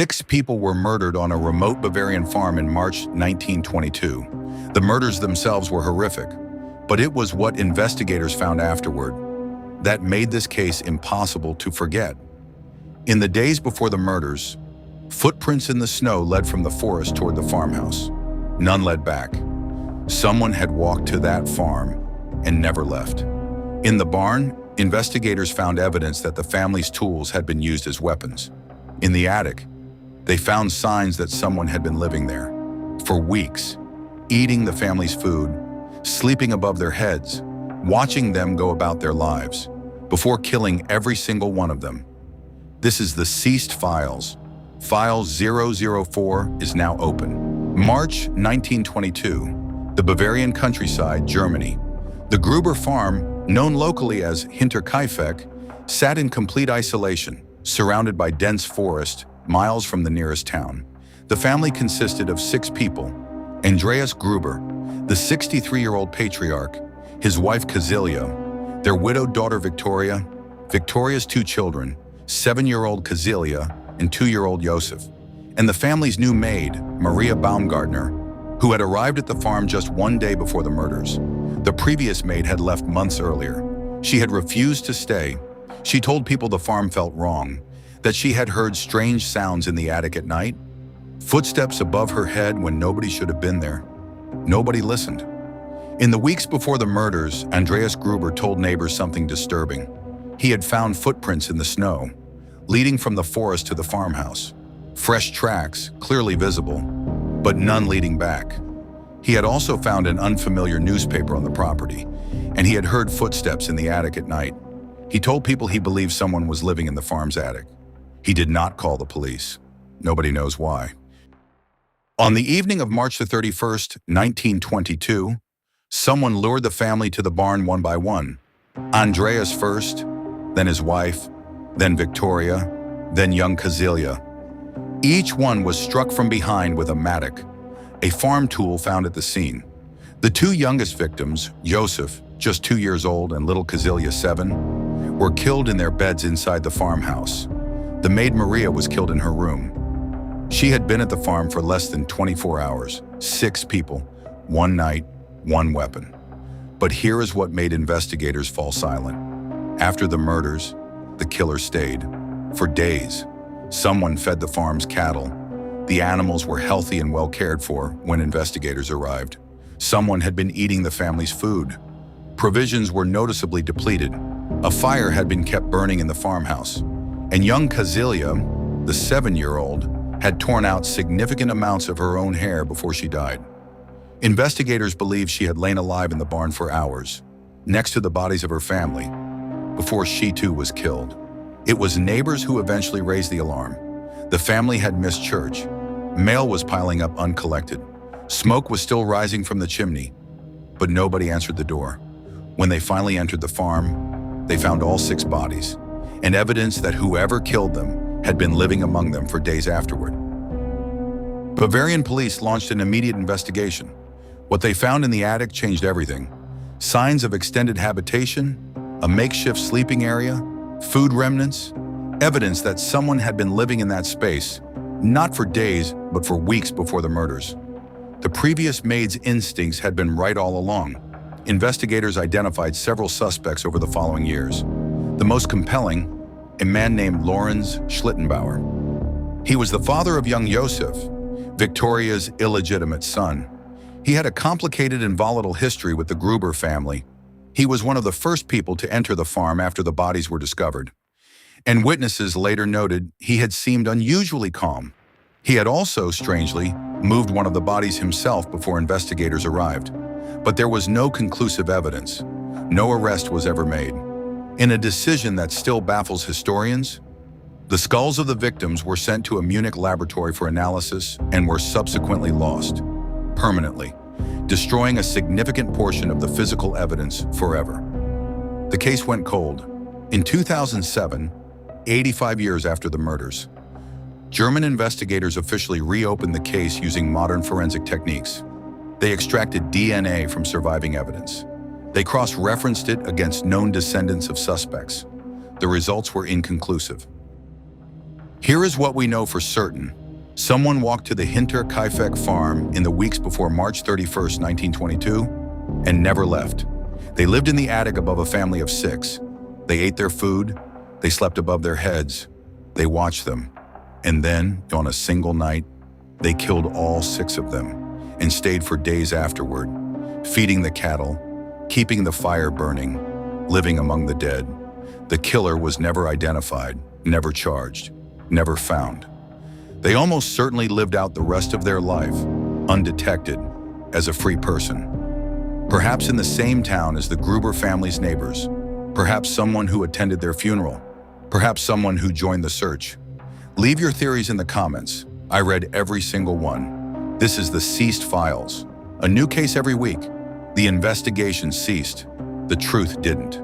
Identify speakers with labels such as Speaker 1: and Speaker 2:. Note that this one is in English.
Speaker 1: 6 people were murdered on a remote Bavarian farm in March 1922. The murders themselves were horrific, but it was what investigators found afterward that made this case impossible to forget. In the days before the murders, footprints in the snow led from the forest toward the farmhouse. None led back. Someone had walked to that farm and never left. In the barn, investigators found evidence that the family's tools had been used as weapons. In the attic, they found signs that someone had been living there for weeks, eating the family's food, sleeping above their heads, watching them go about their lives, before killing every single one of them. This is the seized files. File 004 is now open. March 1922, the Bavarian countryside, Germany. The Gruber farm, known locally as Hinterkaifeck, sat in complete isolation, surrounded by dense forest, miles from the nearest town. The family consisted of 6 people: Andreas Gruber, the 63-year-old patriarch, his wife Kazilia, their widowed daughter Victoria, Victoria's 2 children, 7-year-old Kazilia and 2-year-old Joseph, and the family's new maid, Maria Baumgartner, who had arrived at the farm just 1 day before the murders. The previous maid had left months earlier. She had refused to stay. She told people the farm felt wrong, that she had heard strange sounds in the attic at night, footsteps above her head when nobody should have been there. Nobody listened. In the weeks before the murders, Andreas Gruber told neighbors something disturbing. He had found footprints in the snow, leading from the forest to the farmhouse. Fresh tracks, clearly visible, but none leading back. He had also found an unfamiliar newspaper on the property, and he had heard footsteps in the attic at night. He told people he believed someone was living in the farm's attic. He did not call the police. Nobody knows why. On the evening of March 31st, 1922, someone lured the family to the barn one by one. Andreas first, then his wife, then Victoria, then young Kazilia. Each one was struck from behind with a mattock, a farm tool found at the scene. The 2 youngest victims, Joseph, just 2 years old, and little Kazilia, 7, were killed in their beds inside the farmhouse. The maid Maria was killed in her room. She had been at the farm for less than 24 hours, 6 people, 1 night, 1 weapon. But here is what made investigators fall silent. After the murders, the killer stayed. For days, someone fed the farm's cattle. The animals were healthy and well cared for when investigators arrived. Someone had been eating the family's food. Provisions were noticeably depleted. A fire had been kept burning in the farmhouse. And young Kazilia, the 7-year-old, had torn out significant amounts of her own hair before she died. Investigators believe she had lain alive in the barn for hours, next to the bodies of her family, before she too was killed. It was neighbors who eventually raised the alarm. The family had missed church. Mail was piling up uncollected. Smoke was still rising from the chimney, but nobody answered the door. When they finally entered the farm, they found all 6 bodies, and evidence that whoever killed them had been living among them for days afterward. Bavarian police launched an immediate investigation. What they found in the attic changed everything. Signs of extended habitation, a makeshift sleeping area, food remnants, evidence that someone had been living in that space, not for days, but for weeks before the murders. The previous maid's instincts had been right all along. Investigators identified several suspects over the following years. The most compelling, a man named Lorenz Schlittenbauer. He was the father of young Joseph, Victoria's illegitimate son. He had a complicated and volatile history with the Gruber family. He was one of the first people to enter the farm after the bodies were discovered. And witnesses later noted he had seemed unusually calm. He had also, strangely, moved one of the bodies himself before investigators arrived. But there was no conclusive evidence. No arrest was ever made. In a decision that still baffles historians, the skulls of the victims were sent to a Munich laboratory for analysis and were subsequently lost, permanently, destroying a significant portion of the physical evidence forever. The case went cold. In 2007, 85 years after the murders, German investigators officially reopened the case using modern forensic techniques. They extracted DNA from surviving evidence. They cross-referenced it against known descendants of suspects. The results were inconclusive. Here is what we know for certain. Someone walked to the Hinterkaifeck farm in the weeks before March 31st, 1922, and never left. They lived in the attic above a family of 6. They ate their food, they slept above their heads, they watched them. And then, on a single night, they killed all 6 of them and stayed for days afterward, feeding the cattle, keeping the fire burning, living among the dead. The killer was never identified, never charged, never found. They almost certainly lived out the rest of their life, undetected, as a free person. Perhaps in the same town as the Gruber family's neighbors, perhaps someone who attended their funeral, perhaps someone who joined the search. Leave your theories in the comments. I read every single one. This is the Ceased Files. A new case every week. The investigation ceased. The truth didn't.